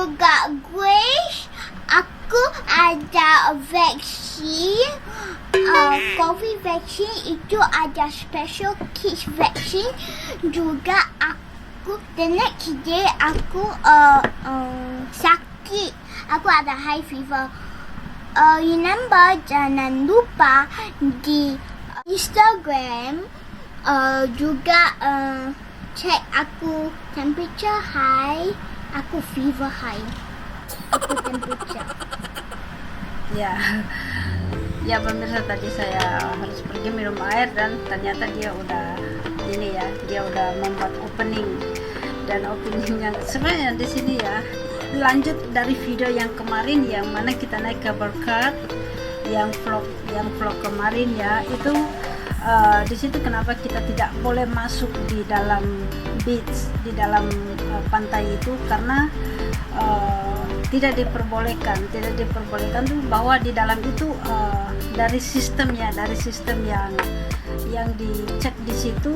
juga Grace. Aku ada vaksin. COVID vaksin itu ada special kids vaksin. Juga aku the next day aku sakit. Aku ada high fever. Remember, jangan lupa di Instagram juga cek aku temperature high, aku fever high, aku temperature. Ya, ya pemirsa, tadi saya harus pergi minum air dan ternyata dia udah membuat opening, dan openingnya sebenarnya di sini ya lanjut dari video yang kemarin yang mana kita naik ke Berkat, yang vlog kemarin ya itu. Di situ kenapa kita tidak boleh masuk di dalam beach, di dalam pantai itu, karena tidak diperbolehkan tuh, bahwa di dalam itu dari sistem yang dicek di situ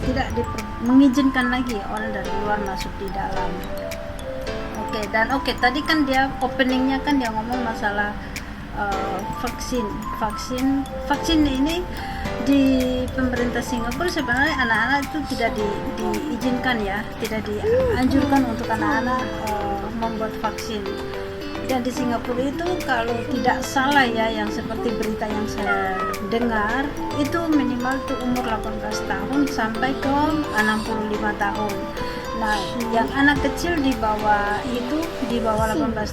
tidak mengizinkan lagi orang dari luar masuk di dalam. Oke, tadi kan dia openingnya kan dia ngomong masalah vaksin ini di pemerintah Singapura. Sebenarnya anak-anak itu tidak diizinkan ya, tidak dianjurkan untuk anak-anak membuat vaksin. Dan di Singapura itu kalau tidak salah ya, yang seperti berita yang saya dengar itu minimal tuh umur 18 tahun sampai ke 65 tahun. Nah, yang anak kecil di bawah 18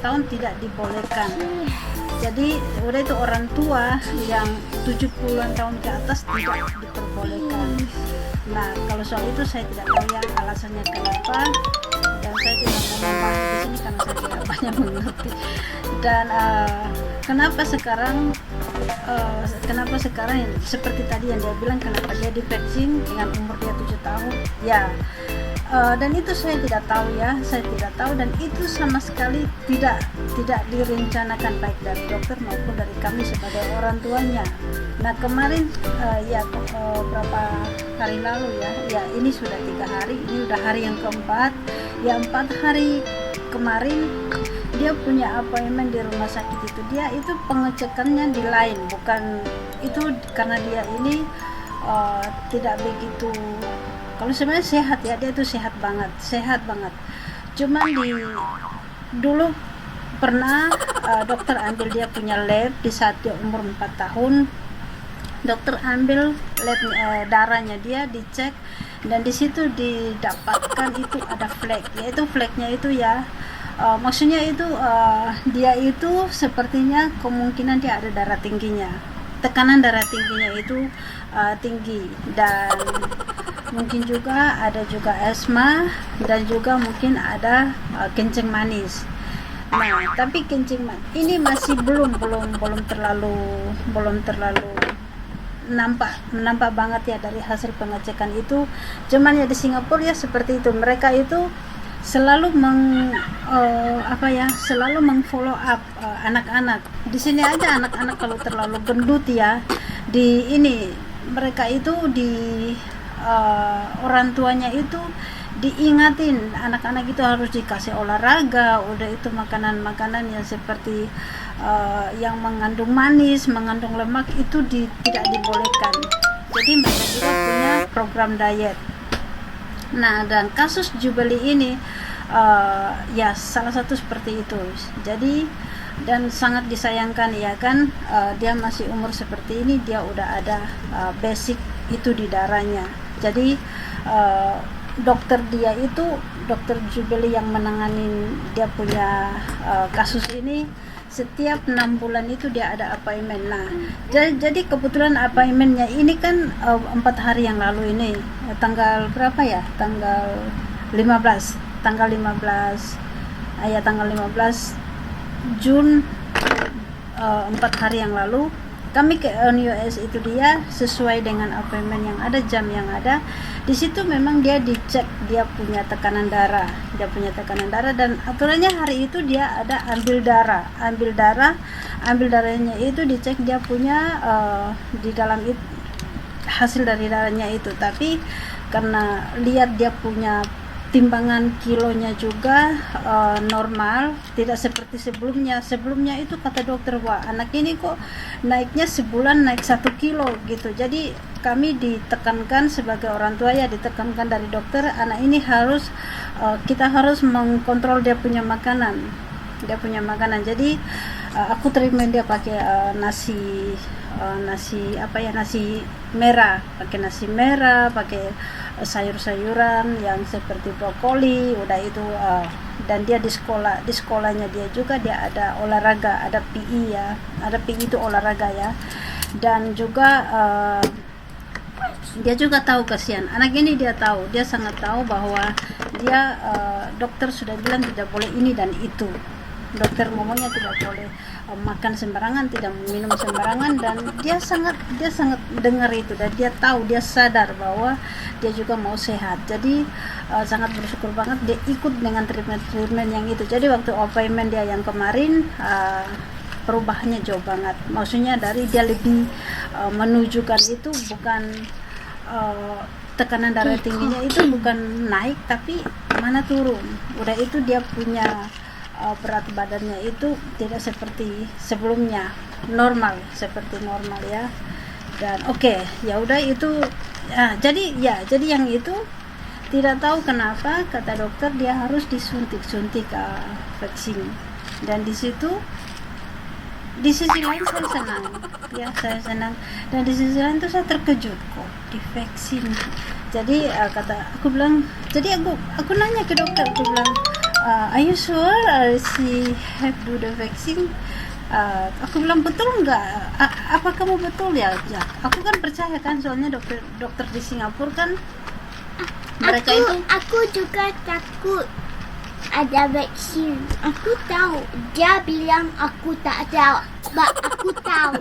tahun tidak dibolehkan. Jadi udah itu orang tua yang 70-an tahun ke atas tidak diperbolehkan. Nah, kalau soal itu saya tidak tahu ya alasannya kenapa, dan saya tidak mau membahas di sini karena saya tidak banyak mengerti. Dan kenapa sekarang seperti tadi yang dia bilang, kenapa dia divaksin dengan umur dia 7 tahun ya. Dan itu saya tidak tahu, dan itu sama sekali tidak direncanakan baik dari dokter maupun dari kami sebagai orang tuanya. Nah, kemarin berapa hari lalu ya ini sudah 3 hari, ini udah hari yang keempat ya. 4 hari kemarin dia punya appointment di rumah sakit itu, dia itu pengecekannya di lain, bukan itu karena dia ini tidak begitu. Kalau sebenarnya sehat ya, dia itu sehat banget. Cuman dulu pernah dokter ambil dia punya lab di saat dia umur 4 tahun. Dokter ambil lab darahnya dia, dicek, dan di situ didapatkan itu ada flek. Yaitu fleknya itu ya, maksudnya itu dia itu sepertinya kemungkinan dia ada darah tingginya. Tekanan darah tingginya itu tinggi, dan mungkin juga ada asma, dan juga mungkin ada kencing manis. Nah, tapi kencing manis ini masih belum terlalu nampak banget ya dari hasil pengecekan itu. Cuman ya di Singapura ya seperti itu, mereka itu selalu selalu mengfollow up anak-anak. Di sini aja anak-anak kalau terlalu gendut ya, mereka itu orang tuanya itu diingatin anak-anak itu harus dikasih olahraga, udah itu makanan-makanan yang seperti yang mengandung manis, mengandung lemak itu tidak dibolehkan. Jadi mereka juga punya program diet. Nah, dan kasus Jubilee ini ya salah satu seperti itu. Jadi, dan sangat disayangkan ya kan, dia masih umur seperti ini, dia udah ada basic itu di darahnya. Jadi dokter Jubilee yang menangani dia punya kasus ini, setiap 6 bulan itu dia ada appointment. Nah, jadi kebetulan appointmentnya ini kan 4 hari yang lalu ini, tanggal berapa ya? Tanggal 15 Jun, 4 hari yang lalu kami ke NUS itu, dia sesuai dengan appointment yang ada, jam yang ada. Di situ memang dia dicek, dia punya tekanan darah, dan aturannya hari itu dia ada ambil darahnya itu dicek, dia punya di dalam itu hasil dari darahnya itu. Tapi karena lihat dia punya timbangan kilonya juga normal, tidak seperti sebelumnya. Sebelumnya itu kata dokter, wah anak ini kok naiknya sebulan naik 1 kilo gitu. Jadi kami ditekankan sebagai orang tua ya, ditekankan dari dokter, anak ini harus kita harus mengkontrol dia punya makanan. Jadi aku treatment dia pakai nasi merah, pakai sayur-sayuran yang seperti brokoli, udah itu dan dia di sekolahnya dia juga dia ada olahraga, ada PI ya, ada PI itu olahraga ya, dan juga dia juga tahu, kasihan anak ini, dia sangat tahu bahwa dia dokter sudah bilang tidak boleh ini dan itu. Dokter ngomongnya tidak boleh makan sembarangan, tidak minum sembarangan, dan dia sangat dengar itu, dan dia tahu, dia sadar bahwa dia juga mau sehat. Jadi sangat bersyukur banget dia ikut dengan treatment yang itu. Jadi waktu appointment dia yang kemarin perubahannya jauh banget. Maksudnya dari dia lebih menunjukkan itu bukan tekanan darah tingginya itu bukan naik tapi mana turun. Udah itu dia punya berat badannya itu tidak seperti sebelumnya, seperti normal ya. Dan ya udah itu jadi yang itu tidak tahu kenapa kata dokter dia harus disuntik vaksin. Dan di sisi lain saya senang dan di sisi lain tuh saya terkejut kok divaksin. Jadi aku bilang, jadi aku nanya ke dokter, aku bilang, are you sure she have do the vaccine? Aku bilang, betul nggak? Apa kamu betul ya? Ya, aku kan percaya kan, soalnya dokter di Singapura kan mereka aku juga takut ada vaksin. Aku tahu dia bilang aku tak tahu, aku tahu.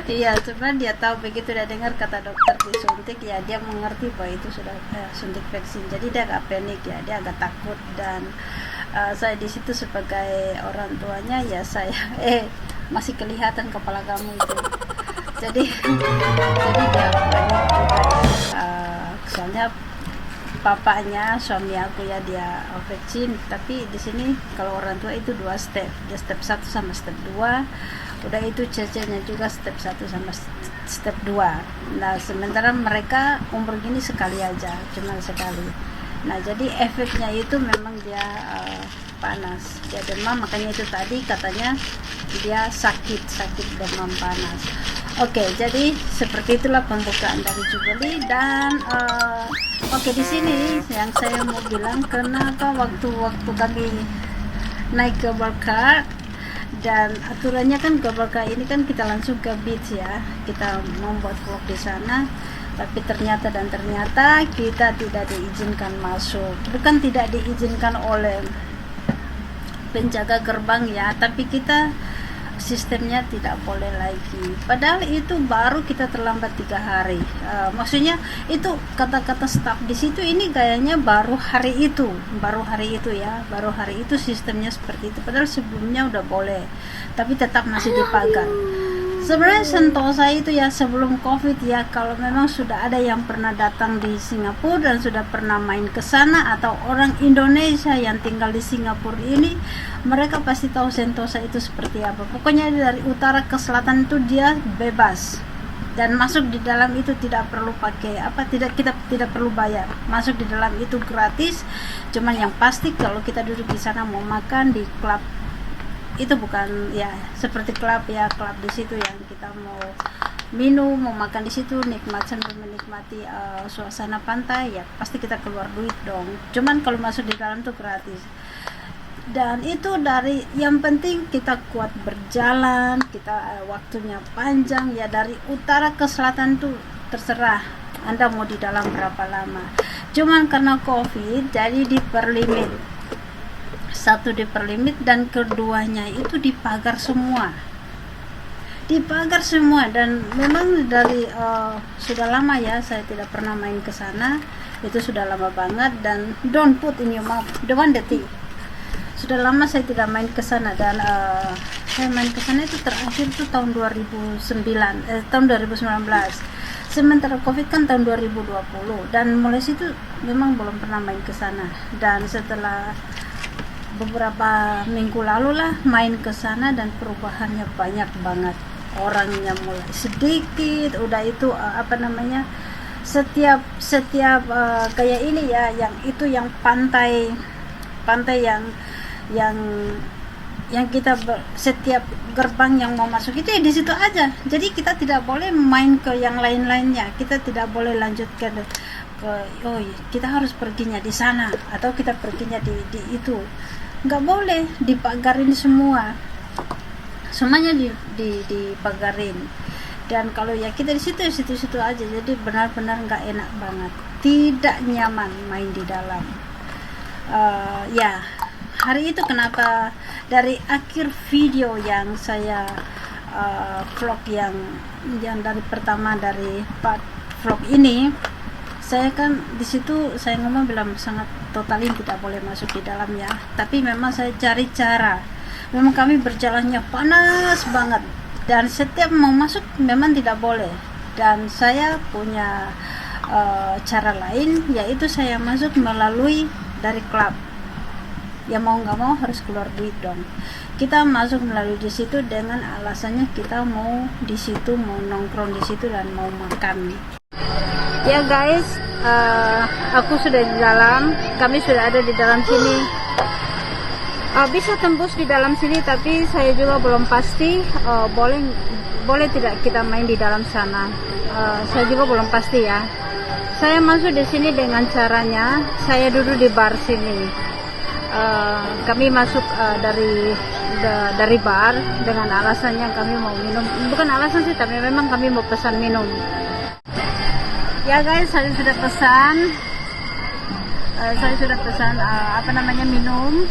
Iya, cuman dia tahu begitu dia dengar kata dokter disuntik ya, dia mengerti bahwa itu sudah suntik vaksin. Jadi dia agak panik ya, dia agak takut. Dan saya di situ sebagai orang tuanya ya, saya masih kelihatan kepala kamu itu. Jadi dia panik juga ya. Soalnya papanya suami aku ya dia vaksin, tapi di sini kalau orang tua itu 2 step, dia step 1 sama step 2. Udah itu cecenya juga step 1 sama step 2. Nah sementara mereka umur gini sekali aja, cuma sekali. Nah jadi efeknya itu memang dia panas, dia demam, makanya itu tadi katanya dia sakit demam panas. Jadi seperti itulah pembukaan dari Jubilee. Dan di sini yang saya mau bilang, kenapa waktu kami naik ke car, dan aturannya kan Gobalka ini kan kita langsung ke beach ya, kita membuat vlog di sana, tapi ternyata kita tidak diizinkan masuk. Bukan tidak diizinkan oleh penjaga gerbang ya, tapi kita sistemnya tidak boleh lagi. Padahal itu baru kita terlambat 3 hari. Maksudnya itu kata-kata staf di situ ini kayaknya baru hari itu ya, baru hari itu sistemnya seperti itu. Padahal sebelumnya udah boleh, tapi tetap masih dipagar. Sebenarnya Sentosa itu ya sebelum COVID ya, kalau memang sudah ada yang pernah datang di Singapura dan sudah pernah main ke sana, atau orang Indonesia yang tinggal di Singapura ini, mereka pasti tahu Sentosa itu seperti apa. Pokoknya dari utara ke selatan itu dia bebas, dan masuk di dalam itu tidak perlu pakai kita tidak perlu bayar. Masuk di dalam itu gratis. Cuman yang pasti kalau kita duduk di sana mau makan di klub itu bukan ya seperti klub di situ yang kita mau minum, mau makan di situ, sambil menikmati suasana pantai ya pasti kita keluar duit dong. Cuman kalau masuk di dalam tuh gratis. Dan itu dari yang penting kita kuat berjalan, kita waktunya panjang ya, dari utara ke selatan tuh terserah Anda mau di dalam berapa lama. Cuman karena COVID jadi diperlimit. Satu diperlimit, dan keduanya itu dipagar semua. Dan memang dari sudah lama ya saya tidak pernah main ke sana. Itu sudah lama banget, dan don't put in your mouth the one that thing. Sudah lama saya tidak main ke sana, dan saya main ke sana itu terakhir tuh tahun 2019. sementara COVID kan tahun 2020, dan mulai situ memang belum pernah main ke sana. Dan setelah beberapa minggu lalu lah main ke sana, dan perubahannya banyak banget. Orangnya mulai sedikit, udah itu setiap kayak ini ya, yang pantai yang kita setiap gerbang yang mau masuk itu ya di situ aja. Jadi kita tidak boleh main ke yang lain-lainnya. Kita tidak boleh lanjut ke kita harus perginya di sana atau kita perginya di itu. Nggak boleh, dipagarin semua. Semuanya dipagarin. Dan kalau ya kita di situ aja. Jadi benar-benar nggak enak banget. Tidak nyaman main di dalam. Ya, hari itu kenapa dari akhir video yang saya vlog yang dari pertama dari part vlog ini, saya kan di situ saya ngomong bilang sangat totalin tidak boleh masuk di dalam ya. Tapi memang saya cari cara. Memang kami berjalannya panas banget, dan setiap mau masuk memang tidak boleh. Dan saya punya cara lain, yaitu saya masuk melalui dari klub. Ya mau nggak mau harus keluar duit dong. Kita masuk melalui di situ dengan alasannya kita mau di situ, mau nongkrong di situ dan mau makan. Ya guys, aku sudah di dalam. Kami sudah ada di dalam sini. Bisa tembus di dalam sini, tapi saya juga belum pasti boleh tidak kita main di dalam sana. Saya juga belum pasti ya. Saya masuk di sini dengan caranya saya duduk di bar sini. Kami masuk dari bar dengan alasannya kami mau minum. Bukan alasan sih, tapi memang kami mau pesan minum. Ya guys, saya sudah pesan. Minum.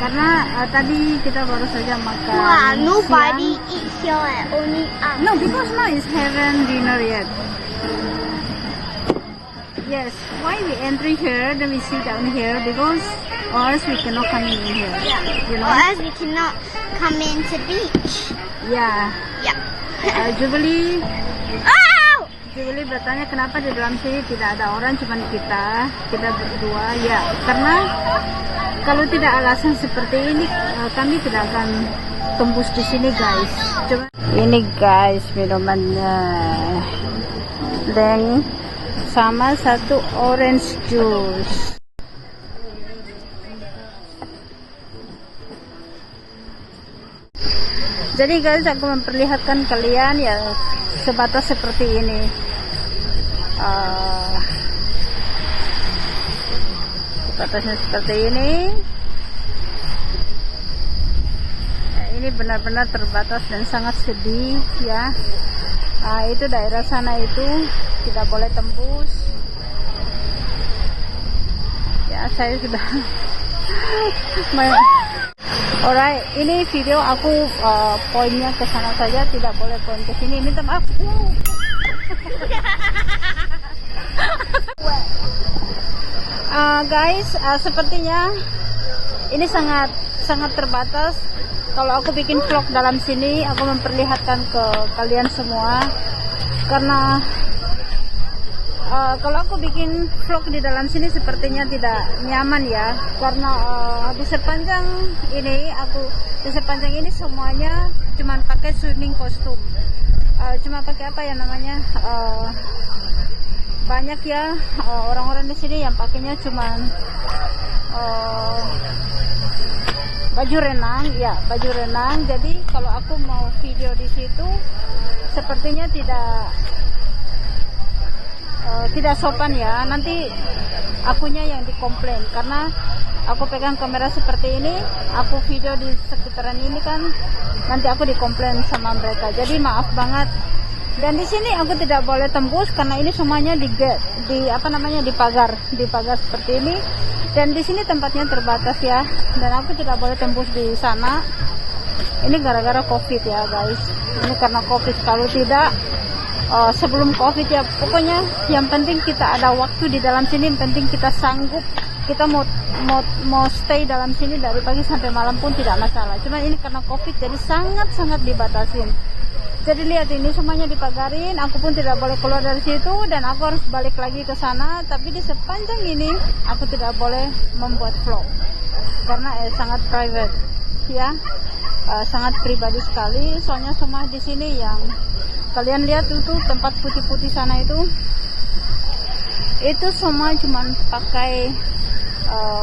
Karena tadi kita baru saja makan. Wow, nobody siang. eat here, only us. No, because now is haven't dinner yet. Yes, why we entering here, then we sit down here, because or else we cannot come in here. Yeah. You know? Or else we cannot come into beach. Yeah. Yeah. Jubilee Oh! bertanya kenapa di dalam sini tidak ada orang, cuma kita berdua. Ya, karena kalau tidak alasan seperti ini, kami tidak akan tembus di sini guys. Coba ini guys minumannya, dan sama satu orange juice. Jadi guys, aku memperlihatkan kalian ya sebatas seperti ini. Batasnya seperti ini. Ini benar-benar terbatas dan sangat sedih ya. Itu daerah sana itu tidak boleh tembus. Ya, saya sudah alright, ini video aku poinnya ke sana saja, tidak boleh poin ke sini. Minta maaf. Guys, sepertinya ini sangat terbatas. Kalau aku bikin vlog dalam sini, aku memperlihatkan ke kalian semua, karena kalau aku bikin vlog di dalam sini sepertinya tidak nyaman ya, karena di sepanjang ini semuanya cuma pakai swimming kostum, cuma pakai apa ya namanya, banyak ya orang-orang di sini yang pakainya cuma baju renang. Jadi kalau aku mau video di situ sepertinya tidak sopan ya. Nanti akunya yang dikomplain, karena aku pegang kamera seperti ini, aku video di sekitaran ini kan, nanti aku dikomplain sama mereka. Jadi maaf banget. Dan di sini aku tidak boleh tembus karena ini semuanya dipagar seperti ini. Dan di sini tempatnya terbatas ya, dan aku tidak boleh tembus di sana. Ini gara-gara COVID ya guys. Ini karena COVID. Kalau tidak sebelum COVID ya, pokoknya yang penting kita ada waktu di dalam sini, yang penting kita sanggup, kita mau stay dalam sini dari pagi sampai malam pun tidak masalah. Cuma ini karena COVID jadi sangat dibatasin. Jadi lihat ini semuanya dipagarin, aku pun tidak boleh keluar dari situ dan aku harus balik lagi ke sana. Tapi di sepanjang ini aku tidak boleh membuat vlog karena sangat private ya, sangat pribadi sekali. Soalnya semua di sini yang kalian lihat itu tempat putih-putih sana itu semua cuman pakai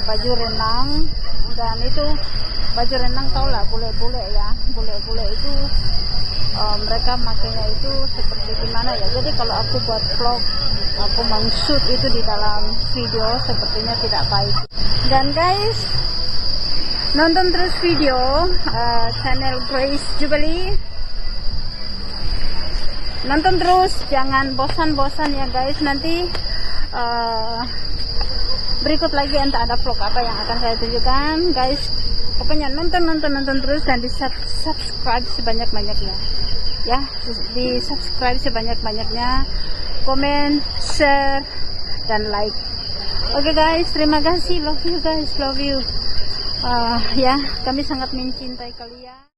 baju renang, dan itu baju renang tau lah, bule-bule ya, bule-bule itu mereka makanya itu seperti gimana ya. Jadi kalau aku buat vlog, aku shoot itu di dalam video, sepertinya tidak baik. Dan guys, nonton terus video channel Grace Jubilee, nonton terus, jangan bosan-bosan ya guys. Nanti berikut lagi entah ada vlog apa yang akan saya tunjukkan guys. Pokoknya nonton terus dan di subscribe sebanyak-banyaknya ya, di subscribe sebanyak-banyaknya, komen, share, dan like. Oke guys, terima kasih, love you guys, love you. Ya, kami sangat mencintai kalian.